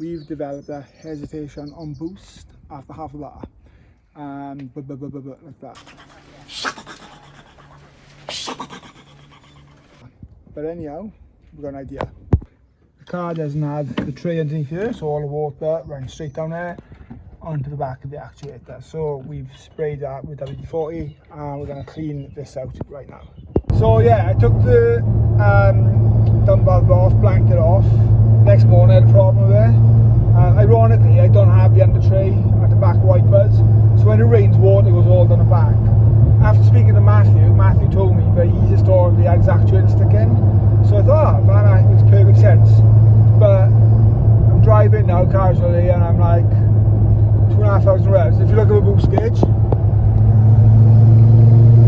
we've developed a hesitation on boost after half a bar. Like that. But anyhow, we've got an idea. The car doesn't have the tray underneath here, so all the water runs straight down there onto the back of the actuator. So we've sprayed that with WD-40 and we're going to clean this out right now. So yeah, I took the dump valve off, blanked it off. Next morning I had a problem with it. Ironically, I don't have the under tray at the back wipers, so when it rains, water goes all down the back. After speaking to Matthew told me that he historically had his actuator stick in, so I thought, oh, that makes perfect sense. But I'm driving now casually and I'm like 2,500 revs. If you look at the boost gauge,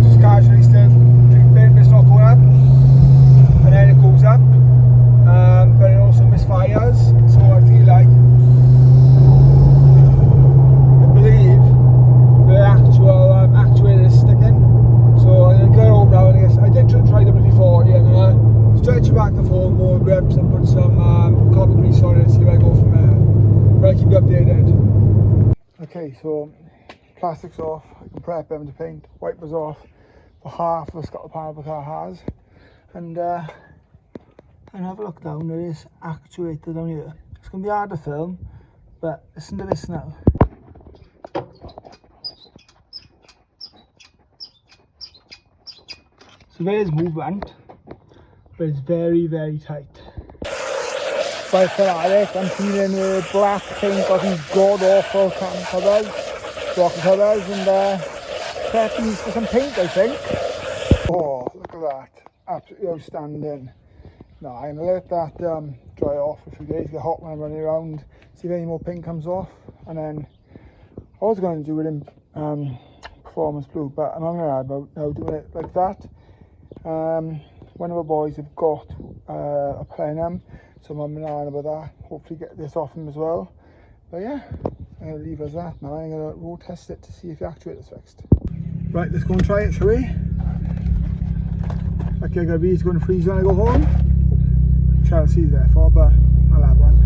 just casually still creeping, but it's not going up, and then it goes up, but it also misfires, so I feel like, I believe the actual actuator is sticking. So I'm going to go home now, and I guess I did try WD-40 and I'm going to stretch it back and forth, more grips, and put some copper grease on it and see where I go from there. But I'll keep you updated. Okay, so plastic's off, I can prep them to paint, wipers off for half of the scuttle panel the car has, and have a look down at this actuator down here. It's going to be hard to film, but listen to this now. So there is movement, but it's very, very tight. By Ferrari, I'm feeling the black paint of these god-awful cam covers, rocker covers, and prepping for some paint, I think. Oh, look at that. Absolutely outstanding. No, I'm going to let that dry off for a few days, get hot when I'm running around, see if any more paint comes off, and then I was going to do it in performance blue, but I'm not going to about now doing it like that. One of our boys have got a plenum, so I'm on about that. Hopefully get this off him as well. But yeah, I'm going to leave us that now. I'm going to road test it to see if the actuator's fixed. Right, let's go and try it, shall we? Okay, I'm going to freeze when I go home. Chelsea's there for, but I'll have one.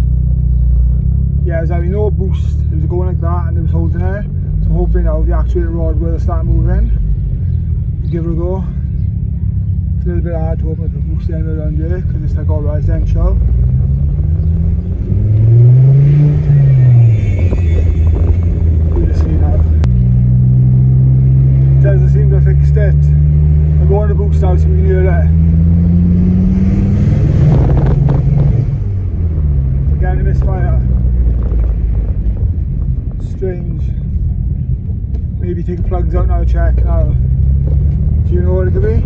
Yeah, I was having no boost. It was going like that and it was holding there. So hopefully now the actuator rod will start moving. Give it a go. It's a little bit hard to open up the boost end around here because it's like all residential. You can see now. It doesn't seem to have fixed it. I'll go on the boost now so we can hear it. Again, a misfire. Strange. Maybe take the plugs out now and check now. Do you know what it could be?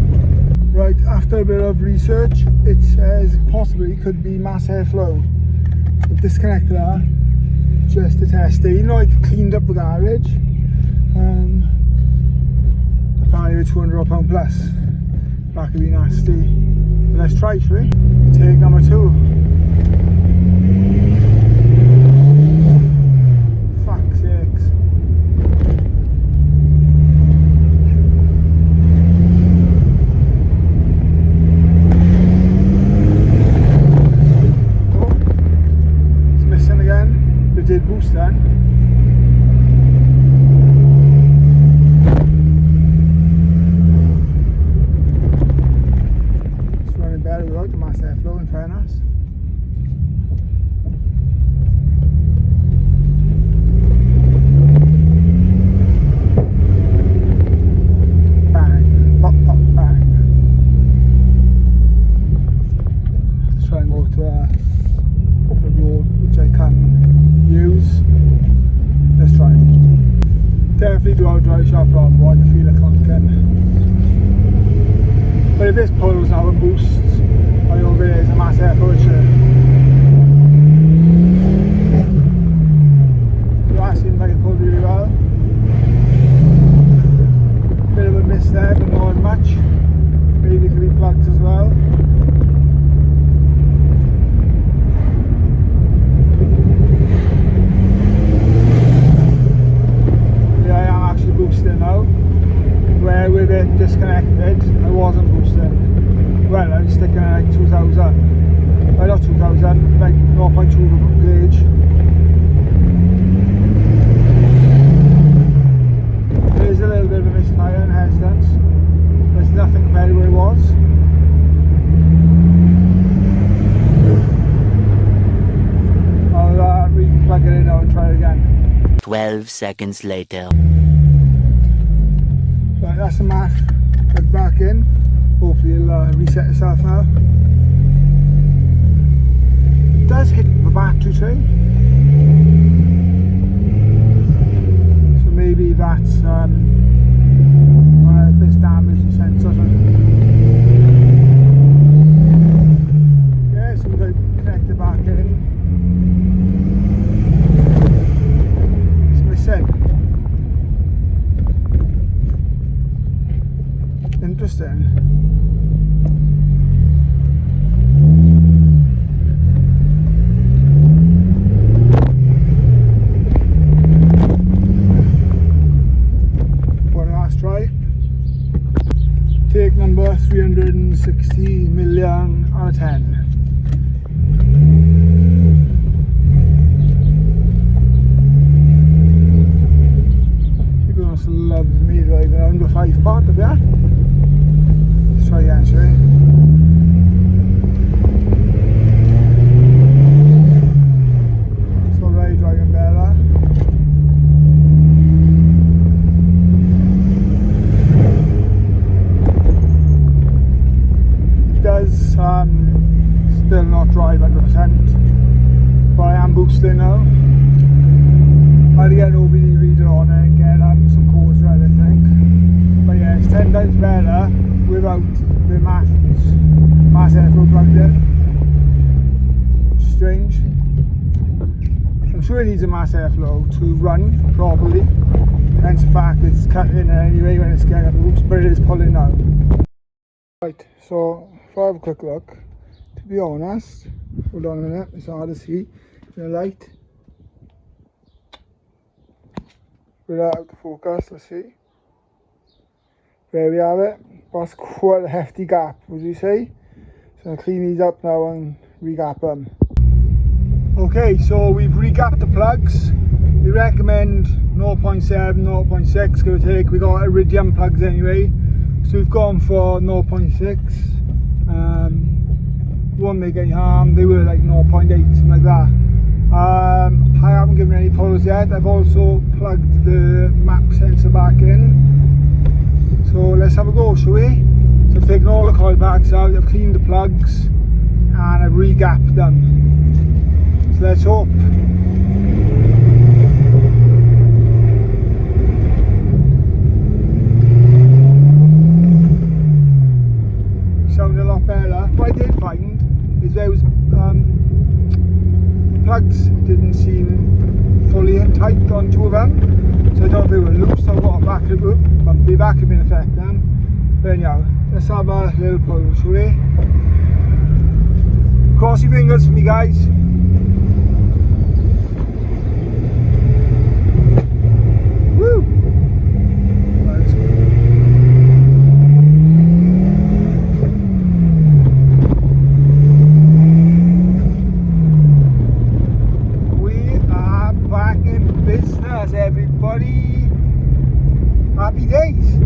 Right, after a bit of research, it says possibly it could be mass airflow. I've disconnected that just to test it. You know, I cleaned up the garage. Apparently £200 plus. That could be nasty. But let's try, shall we? Take number 2. Fuck's sakes. Oh, it's missing again. It did boost then. Without the mass airflow, in fairness. Bang, pop, pop, bang. I have to try and go to a road which I can use. Let's try it. Definitely do our dry shop on one, I feel like I'm but if this pulls now and boosts, I know there is a mass airflow issue. So that seems like it pulled really well. Bit of a miss there, but not as much. Maybe it could be plugs as well. Yeah, I am actually boosting now. Where with it disconnected, I wasn't boosting. Well, I was sticking at like 2000. Well, not 2000, like 0.2 gauge. bit of a misfire and hesitance, but it's nothing compared to where it was. I'll re-plug it in now and try it again. 12 seconds later. Right, that's the mat. Plug back in. Hopefully it'll reset itself now. It does hit the battery tray. So maybe that's a bit damaged the sensor. Yeah, so we've connect it back in. It's missing. Interesting. One last try. Take number 360 million out of 10. People must love me driving around with 5 part of that. Let's try again, shall we? It's already driving better. It does still not drive 100%, but I am boosting now. I'll get an OBD reader on it and get some codes right, I think. But yeah, it's 10 times better without the mass airflow plugged in. Strange. I'm sure it needs a mass airflow to run properly. Hence the fact it's cutting anyway when it's getting up the roofs, but it is pulling now. Right, so if I have a quick look, to be honest, hold on a minute, it's hard to see in the light. Without out the focus, let's see. There we have it. That's quite a hefty gap, would you say? So I'll clean these up now and re-gap them. Okay, so we've re-gapped the plugs. We recommend 0.7, 0.6 give or take. We got iridium plugs anyway, so we've gone for 0.6. Won't make any harm. They were like 0.8, something like that. I haven't given any pulls yet. I've also plugged the map sensor back in. So let's have a go, shall we? So I've taken all the coil packs out, I've cleaned the plugs and I've re-gapped them. So let's hope. Sounded a lot better. What I did find is there was plugs didn't seem fully in tight on 2 of them. So I don't know if they were loose or what, the vacuum in effect then. But anyhow, let's have a little pull, shall we? Cross your fingers for me, guys. Woo! Let's go. We are back in business, everybody. Happy days.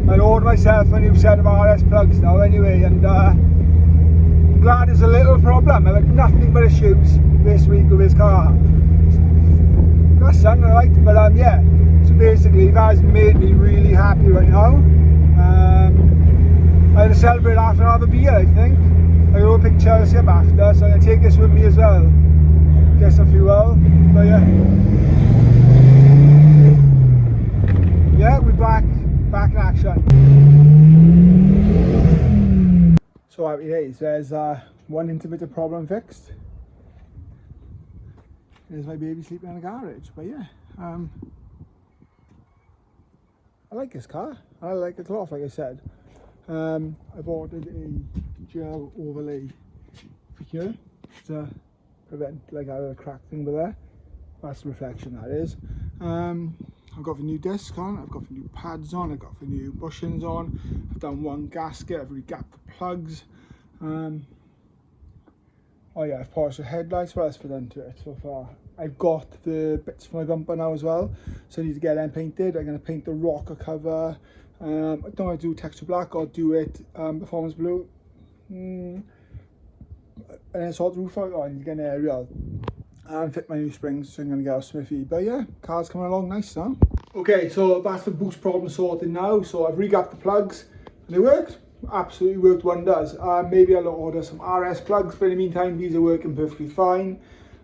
I ordered myself a new set of RS plugs now anyway, and I'm glad it's a little problem. I've had nothing but issues this week with this car. That's something I liked, but yeah. So basically that has made me really happy right now. I'm going to celebrate after another beer, I think. I'm going to pick Chelsea up after, so I'm going to take this with me as well. Get some fuel, but yeah. Yeah, we're back in action. So happy days, there's one intermittent problem fixed. There's my baby sleeping in the garage, but yeah. I like this car, I like the cloth like I said. I've ordered a gel overlay for here to prevent like a crack thing with there. That's the reflection that is. I've got the new disc on, I've got the new pads on, I've got the new bushings on, I've done one gasket, I've re-gapped the plugs. Oh yeah, I've polished the headlights. What else have I done to it so far? I've got the bits for my bumper now as well, so I need to get them painted. I'm going to paint the rocker cover. I don't want to do texture black, or do it performance blue. And then sort the roof out. I need to get an aerial and fit my new springs, so I'm going to get a Smithy. But yeah, car's coming along nice now. Okay, so that's the boost problem sorted now. So I've regapped the plugs and they worked. Absolutely worked wonders. Maybe I'll order some RS plugs, but in the meantime these are working perfectly fine.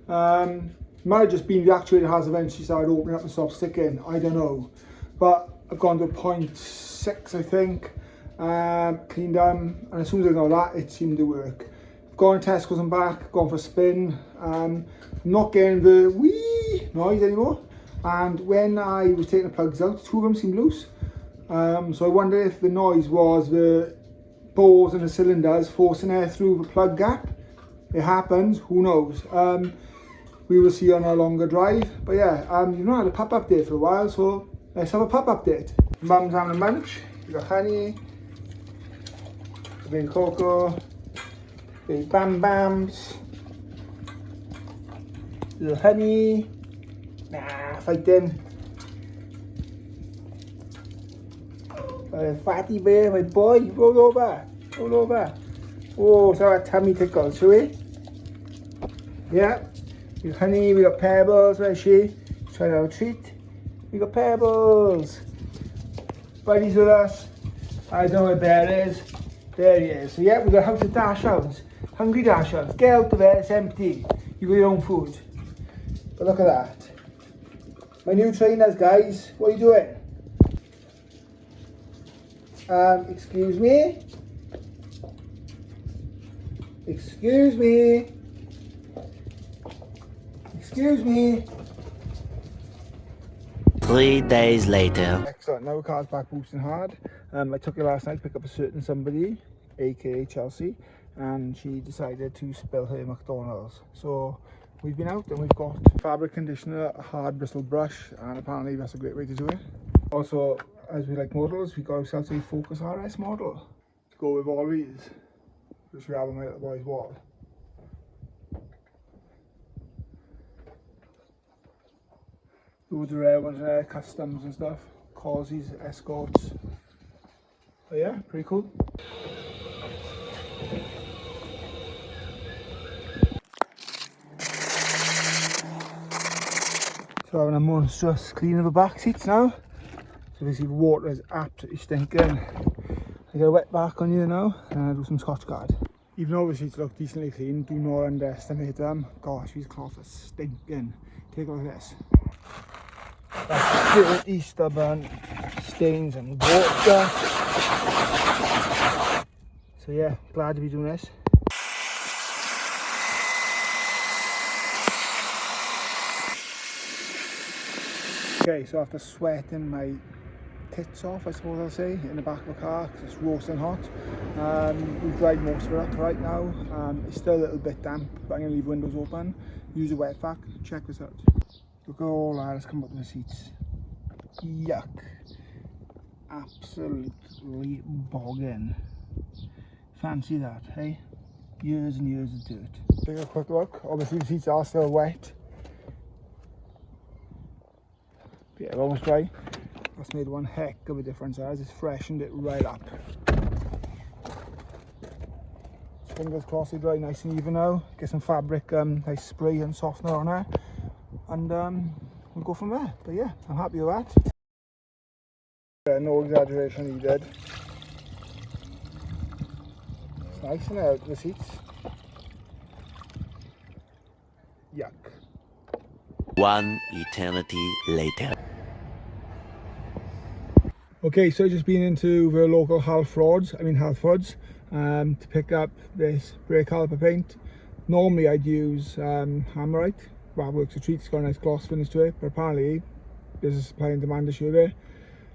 Might have just been the actuator has eventually started opening up and stopped sticking, I don't know. But I've gone to a 0.6 I think, cleaned them, and as soon as I know that, it seemed to work. I've gone to Tesco's and back, gone for a spin. I'm not getting the wee noise anymore, and when I was taking the plugs out, 2 of them seemed loose. So I wonder if the noise was the bores and the cylinders forcing air through the plug gap. It happens, who knows. We will see on a longer drive. But yeah, you've not had a pop update for a while, so let's have a pop update. Mum's having a munch. We got honey, a big cocoa, big bam bams, little honey. Nah, fighting. Fatty bear, my boy, roll over, roll over. Oh, so our tummy tickles, shall we? Yeah. We got honey, we got pebbles, where's she? She's trying to have a treat. We got pebbles. Buddy's with us. I don't know where Bear is. There he is. So yeah, we got a house of dash hounds. Hungry dash hounds. Get out of there, it's empty. You got your own food. But look at that. My new trainers, guys. What are you doing? Excuse me? Excuse me? Excuse me? 3 days later. Excellent, now the car's back boosting hard. I took it last night to pick up a certain somebody, aka Chelsea, and she decided to spill her McDonald's. So we've been out and we've got fabric conditioner, a hard bristle brush, and apparently that's a great way to do it. Also, as we like models, we got ourselves a Focus RS model to go with all these, which we have on my little boy's wall. Loads of rare ones there, customs and stuff, Corsies, Escorts. But yeah, pretty cool. So having a monstrous clean of the back seats now. So basically the water is absolutely stinking. I get a wet back on you now and I'll do some Scotch Guard. Even though the seats look decently clean, do not underestimate them. Gosh, these cloths are stinking. Take a look at this. That's dirty, stubborn stains and water. So yeah, glad to be doing this. Okay, so after sweating my tits off, I suppose I'll say, in the back of the car because it's roasting hot. We've dried most of it up right now. It's still a little bit damp, but I'm going to leave windows open, use a wet vac. Check this out. Look at all that has come up in the seats. Yuck. Absolutely bogging. Fancy that, hey? Years and years of dirt. Take a quick look. Obviously the seats are still wet. But yeah, they're almost dry. That's made one heck of a difference as it's freshened it right up. Fingers crossed they dry nice and even now. Get some fabric nice spray and softener on there, and we'll go from there. But yeah, I'm happy with that. Yeah, no exaggeration needed. It's nice and out the seats. Yuck. 1 eternity later. Okay, so just been into the local Halfords to pick up this brake caliper paint. Normally I'd use Hammerite. That works a treat, it's got a nice gloss finish to it, but apparently there's a supply and demand issue there.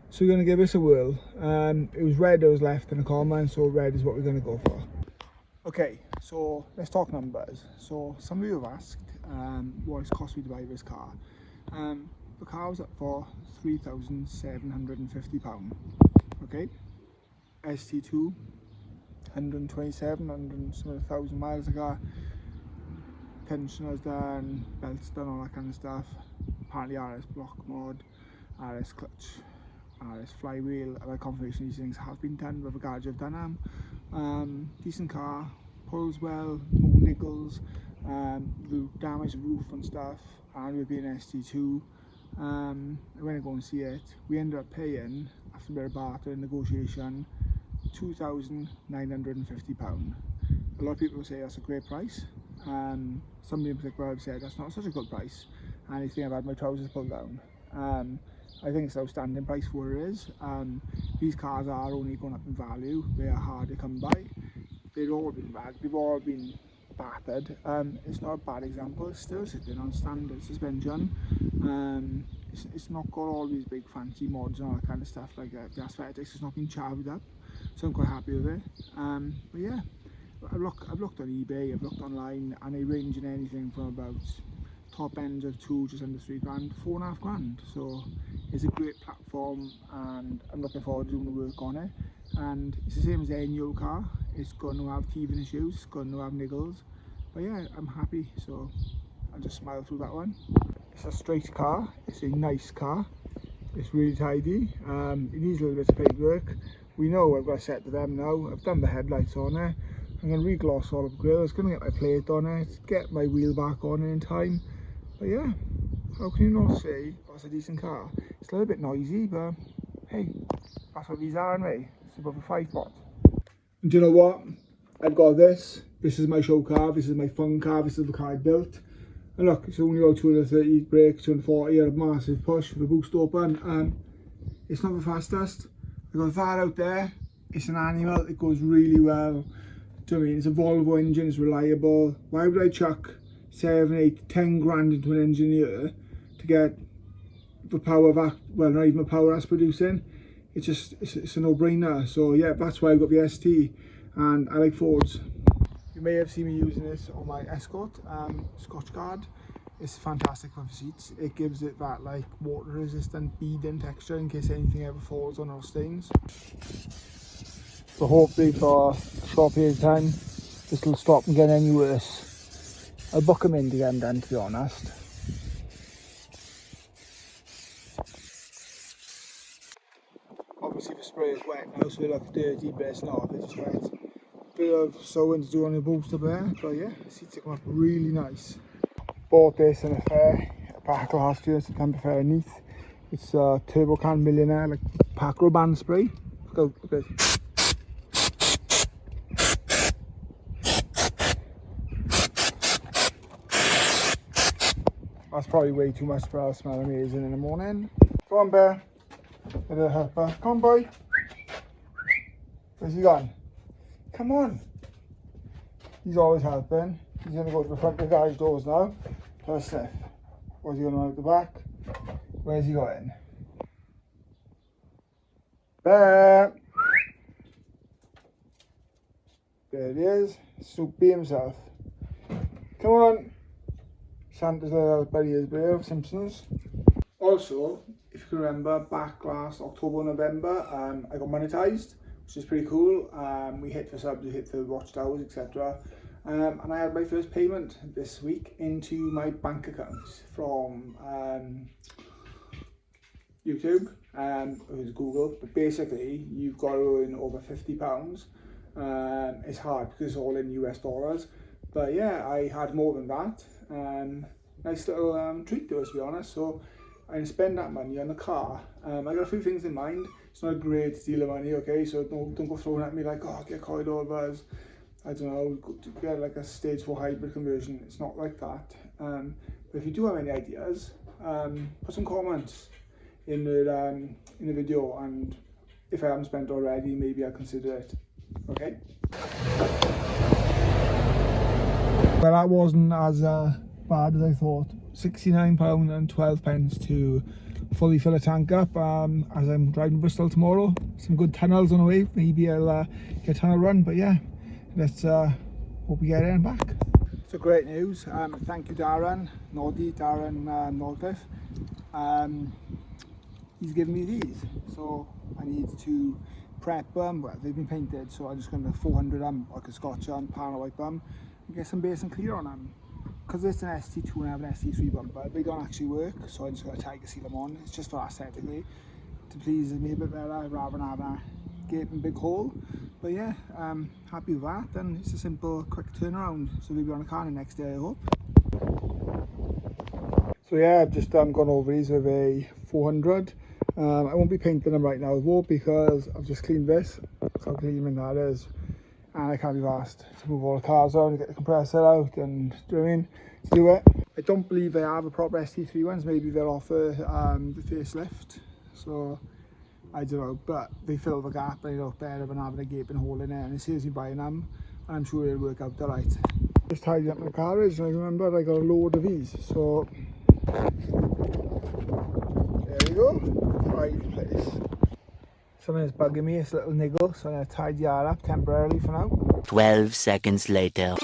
So we're going to give this a whirl. It was red that was left in the comment, so red is what we're going to go for. Okay, so let's talk numbers. So some of you have asked what it's cost me to buy this car. The car was up for £3,750. Okay, ST2, 127, 100 some 1,000 miles a car. tensioners done, belts done, all that kind of stuff. Apparently RS block mod, RS clutch, RS flywheel. I've had confirmation these things have been done with a garage. I've done them. Decent car, pulls well, no niggles, the damaged roof and stuff, and with being ST2. When I go and see it, we ended up paying, after a bit of barter and negotiation, £2,950. A lot of people say that's a great price. Somebody in particular have said that's not such a good price, and they think I've had my trousers pulled down. I think it's an outstanding price for what it is. These cars are only going up in value. They are hard to come by. They've all been bagged, they've all been battered. It's not a bad example. It's still sitting on standard suspension. It's not got all these big fancy mods and all that kind of stuff like that. The aesthetics has not been charged up, so I'm quite happy with it. But yeah, I've looked on eBay, I've looked online, and they range in anything from about top ends of just under £3,000, £4,500. So it's a great platform, and I'm looking forward to doing the work on it. And it's the same as any old car. It's going to have teething issues, it's going to have niggles, but yeah, I'm happy, so I'll just smile through that one. It's a straight car, it's a nice car, it's really tidy. It needs a little bit of paintwork. We know I've got to set to them now. I've done the headlights on it. I'm going to re-gloss all of the grills, going to get my plate on it, get my wheel back on it in time. But yeah, how can you not say that's a decent car? It's a little bit noisy, but hey, that's what these are anyway. It's above a 5-pot. And do you know what? I've got this. This is my show car. This is my fun car. This is the car I built. And look, it's only got 230 brakes, 240 at a massive push with the boost open. It's not the fastest. I've got that out there. It's an animal. It goes really well. Do you know what I mean? It's a Volvo engine. It's reliable. Why would I chuck 7, 8, 10 grand into an engineer to get the power that, well, not even the power that's producing? It's just, it's a no-brainer. So yeah, that's why I've got the ST, and I like Fords. You may have seen me using this on my Escort, Scotch Guard. It's fantastic for the seats. It gives it that like water resistant beading texture in case anything ever falls on or stains. So hopefully for a short period of time this will stop them getting any worse. I'll book them in to get them done, to be honest. Obviously the spray is wet now, so it looks dirty, but it's not, it's just wet. Bit of sewing to do on the booster there, but yeah, the seats have come up really nice. Bought this in a fair back last year, September Fair in Neath. It's a Turbo Can Millionaire, like Pacro band spray. Look at this. That's probably way too much, but I'll smell amazing in the morning. Go on, Bear. Get a helper. Come on, boy. Where's he gone? Come on. He's always helping. He's going to go to the front of the garage doors now. Have a sniff. Where's he going out the back? Where's he going? Bear. There he is. Snoopy himself. Come on. Santa's little buddy is brave, Simpsons. Also, if you can remember, back last October, November, I got monetized, which is pretty cool. We hit the subs, we hit the watchtowers, etc. And I had my first payment this week into my bank account from YouTube. It was Google, but basically you've got to earn over £50. It's hard because it's all in US dollars, but yeah, I had more than that. Nice little treat to us, to be honest. So I can spend that money on the car. I got a few things in mind. It's not a great deal of money, okay? So don't go throwing at me like, oh, get coilovers, I don't know, to get like a stage 4 hybrid conversion. It's not like that. But if you do have any ideas, put some comments in the video, and if I haven't spent already, maybe I'll consider it. Okay. Well, that wasn't as bad as I thought. £69 and 12 pence to fully fill a tank up as I'm driving to Bristol tomorrow. Some good tunnels on the way. Maybe I'll get a tunnel run, but yeah, let's hope we get there and back. So great news. Thank you, Darren Norcliffe. He's given me these, so I need to prep them. Well, they've been painted, so I'm just going to 400 them like a Scotch on, panel wipe them, and get some base and clear on them. because it's an ST2 and I have an ST3 bumper, they don't actually work, so I'm just going to tiger seal them on. It's just for aesthetically, to please me a bit better rather than having a gaping big hole. But yeah, happy with that. And it's a simple quick turnaround, so we'll be on a car the next day, I hope. So yeah, I've just gone over these with a 400. I won't be painting them right now though, because I've just cleaned this. Look how clean that is. And I can't be asked to move all the cars out and get the compressor out and do you know what I mean? To do it. I don't believe they have a proper ST3 ones, maybe they'll offer the facelift. So I don't know, but they fill the gap and they look better than having a gaping hole in it, and it saves me buying them, and I'm sure it'll work out alright. Just tidied up my carriage and I remembered I got a load of these, so there we go, pride place. Something that's bugging me, it's a little niggle, so I'm going to tidy that up temporarily for now. 12 seconds later.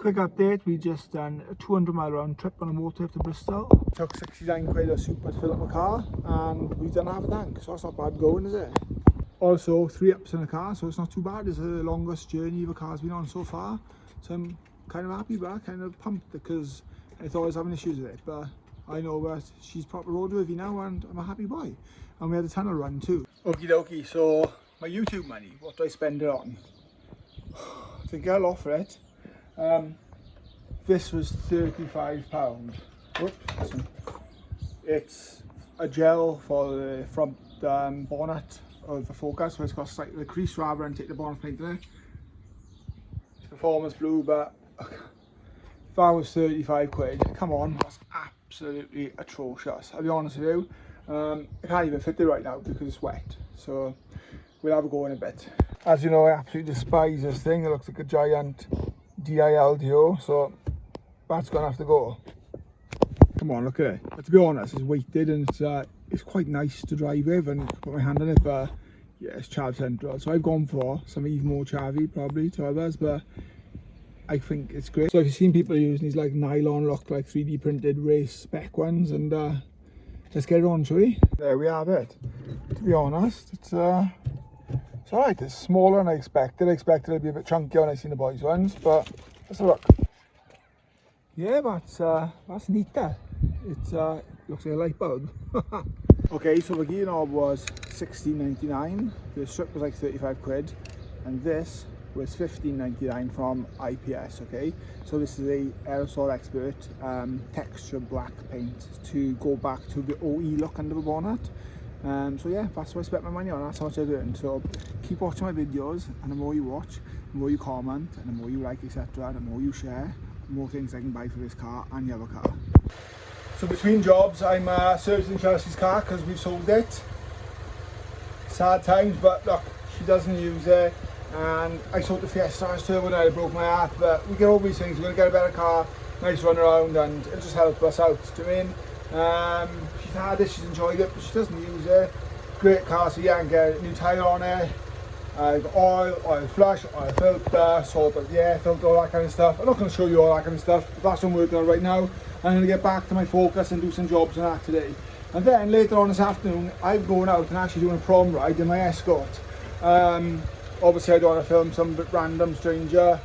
Quick update, we just done a 200-mile round trip on a motorway to Bristol. Took 69 quid of super to fill up my car, and we've done half a tank, so that's not bad going, is it? Also 3 ups in the car, so it's not too bad. It's the longest journey the car's been on so far, so I'm kind of happy with that, kind of pumped, because I thought I was having issues with it, but I know that she's proper roadworthy now and I'm a happy boy. And we had a tunnel run too. Okie dokie, so my YouTube money, what do I spend it on? I think I'll offer it. This was £35. Whoops. It's a gel for the front bonnet of the Focus, so it's got slightly the crease rather than take the bonnet paint in it. Performance blue, but if I was 35 quid, come on, that's absolutely atrocious. I'll be honest with you, I can't even fit it right now because it's wet, so we'll have a go in a bit. As you know, I absolutely despise this thing. It looks like a giant DILDO, so that's gonna have to go. Come on, look at it. But to be honest, it's weighted and it's quite nice to drive with, and put my hand on it, but yeah, it's chav central. So I've gone for something even more chavvy probably to others, but I think it's great. So if you've seen people using these like nylon look like 3D printed race spec ones, and let's get it on, shall we? There we have it. To be honest, it's alright. It's smaller than I expected. I expected it to be a bit chunkier when I seen the boys ones, but let's have a look. Yeah, that's neat there. It looks like a light bulb. Okay, so the gear knob was £16.99, the strip was like 35 quid, and this was £15.99 from IPS. Okay, so this is a aerosol expert texture black paint to go back to the OE look under the bonnet. So yeah, that's what I spent my money on. That's how much I'm doing. So keep watching my videos, and the more you watch, the more you comment, and the more you like, etc., the more you share, the more things I can buy for this car and the other car. So between jobs, I'm servicing Chelsea's car because we've sold it. Sad times, but look, she doesn't use it, and I sold the Fiesta last year when I broke my heart, but we get over these things. We're going to get a better car, nice run around, and it'll just help us out. Do you know what I mean? She's had it, she's enjoyed it, but she doesn't use it. Great car, so yeah, I can get a new tyre on it. I've got oil flush, oil filter, sort of, yeah, filter, all that kind of stuff. I'm not going to show you all that kind of stuff, but that's what I'm working on right now. I'm going to get back to my Focus and do some jobs on that today. And then later on this afternoon, I'm going out and actually doing a prom ride in my Escort. Obviously I don't want to film some random stranger.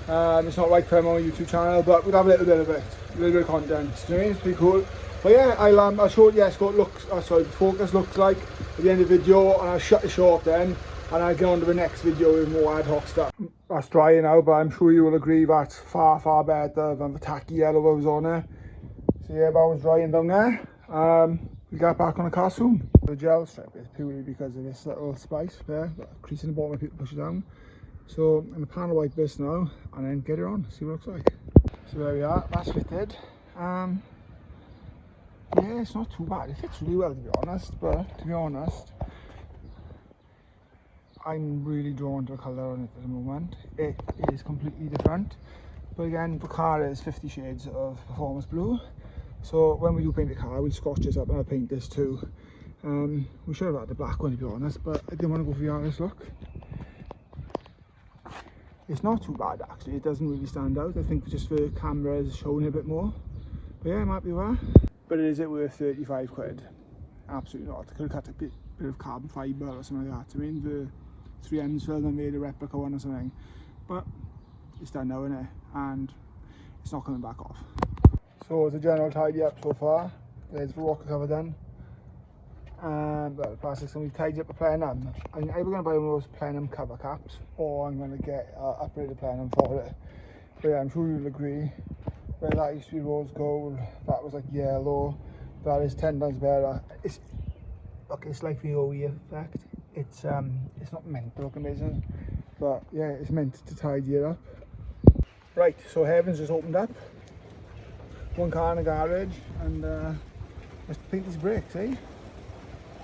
It's not right for him on my YouTube channel, but we'll have a little bit of it, a little bit of content. Do you know what I mean? It's pretty cool. But yeah, I'll show you what the Escort looks, the Focus looks like at the end of the video, and I'll shut it short then, and I'll get on to the next video with more ad hoc stuff. That's dry now, but I'm sure you will agree that's far, far better than the tacky yellow that was on there. So yeah, that was drying down there. We'll get back on the car soon. The gel strip is purely because of this little spice there, crease in the bottom, people push it down. So I'm going to panel wipe this now and then get it on, see what it looks like. So there we are, that's fitted. yeah, it's not too bad. It fits really well, to be honest, but to be honest, I'm really drawn to the colour on it at the moment. It is completely different, but again, the car is 50 shades of performance blue, so when we do paint the car, we'll scotch this up and I'll paint this too. We should have had the black one, to be honest, but I didn't want to go for the honest look. It's not too bad actually, it doesn't really stand out. I think just the camera is showing a bit more, but yeah, it might be well. But is it worth 35 quid? Absolutely not. I could have cut a bit of carbon fibre or something like that. I mean, the 3M's film and made a replica one or something, but it's done now, isn't it? And it's not coming back off. So it's a general tidy up so far. There's the rocker cover done. Well, the plastic's going to be tidied up with plenum. I'm either going to buy one of those plenum cover caps, or I'm going to get upgraded plenum for it. But yeah, I'm sure you'll agree. Where that used to be rose gold, that was like yellow, that is 10 times better. It's like the OE effect. It's not meant to look amazing, but yeah, it's meant to tidy it up. Right, so heaven's just opened up. One car in the garage, and let's paint these brakes, eh?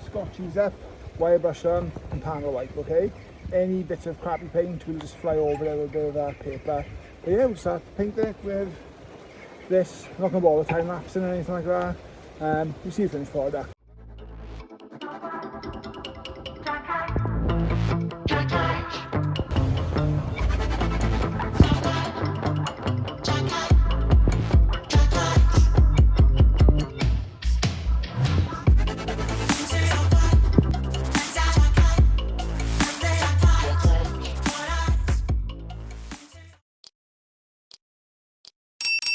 Scotch these up, wire brush them, and panel wipe, okay? Any bits of crappy paint will just fly over there with a bit of that paper. But yeah, we'll start painting it with this. I'm not going to bother time lapsing or anything like that. You see the finished product.